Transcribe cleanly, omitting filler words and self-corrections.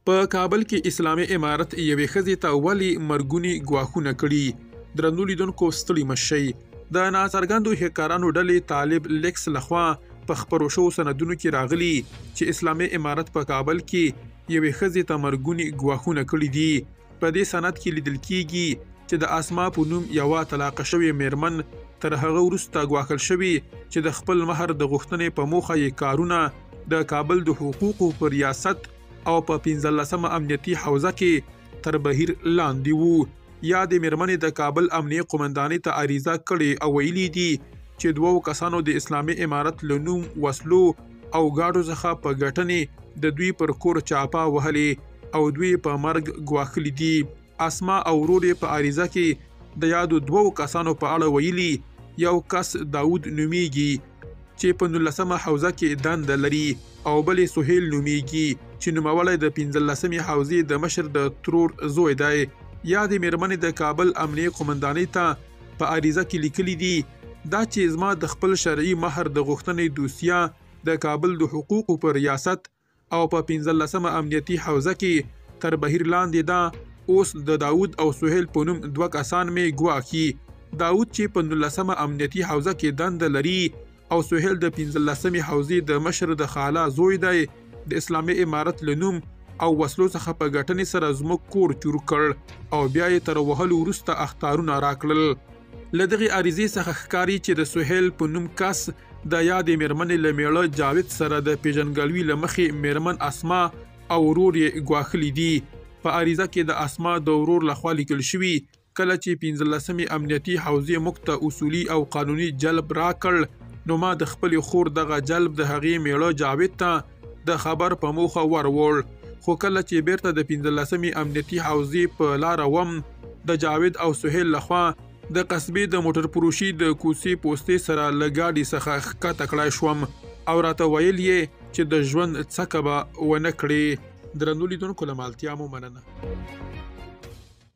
په کابل کې اسلامي امارت یوې ښځې ته ولې مرګوني ګواښونه کړي؟ درنو لیدونکو ستړي مه شئ. د ناڅرګندو هکرانو ډلې طالب لیکس لخوا په خپرو شوو سندونو کې راغلي چې اسلامي امارت په کابل کې یوې ښځې ته مرګوني ګواښونه کړي دي. په دې سند کې لیدل کیږي چې د اسما په نوم یوه طلاقه شوې میرمن تر هغه وروسته ګواښل شوې چې د خپل مهر د غوښتنې په موخه یې کارونه د کابل د حقوقو په ریاست او په 15مه امنیتي حوزه کې تر بهیر لاندې وو. یا د میرمنې د کابل امنیه قومندانۍ ته عریضه کړې او ویلي دي چې 2 کسانو د اسلامي امارت له نوم وسلو او ګاډو څخه په ګټنې د دوی پر کور چاپه وهلې او دوی په مرګ ګواښلي دي. اسما او ورور په عریضه کې د یادو 2 کسانو په اړه ویلي. یو کس داود نومیږي چې په 19مه حوزه کې دنده لري او بل سهیل نومیږي چې نوموړی د 15مې حوزې د مشر د ترور زوی دی. یا د میرمنې د کابل امنیه قومندانۍ ته په عریضه کې لیکلي دي دا چې زما د خپل شرعي مهر د غوښتنې دوسیه د کابل د حقوقو په ریاست او په 15مه امنیتي حوزه کې تر بهیر لاندې ده. اوس د داود او سهیل په نوم 2 کسان مې ګواښي. داود چې په 19مه امنیتي حوزه کې دنده لري او سهیل د 15مې حوزې د مشر د خاله زوی دی د اسلامي امارت له نوم او وسلو څخه په ګټنې سره زموږ کور چور کړ او بیا یې تر وهلو وروسته اخطارونه راکړل. له دغې عریضې څخه ښکاري چې د سهیل په نوم کس د یادې میرمنې له میړه جاوید سره د پیژنګلوي له مخې میرمن اسما او ورور یې ګواښلي دي. په عریضه کې د اسما د ورور لخوا لیکل شوي کله چې 15مې امنیتي حوزې موږ ته اصولي او قانوني جلب راکړ نو ما د خپلې خور دغه جلب د هغې میړه جاوید ته د خبر په موخه ورور. خو کله چې بیرته د 15مې امنیتي حوزې په لاره وم د جاوید او سهیل لخوا د قصبې د موټر فروشي د کوڅې پوستې سره له ګاډي څخه ښکته کړای شوم او راته ویل یې چې د ژوند څکه به ونه کړې. درنو لیدونکو له مالتیا مو مننه.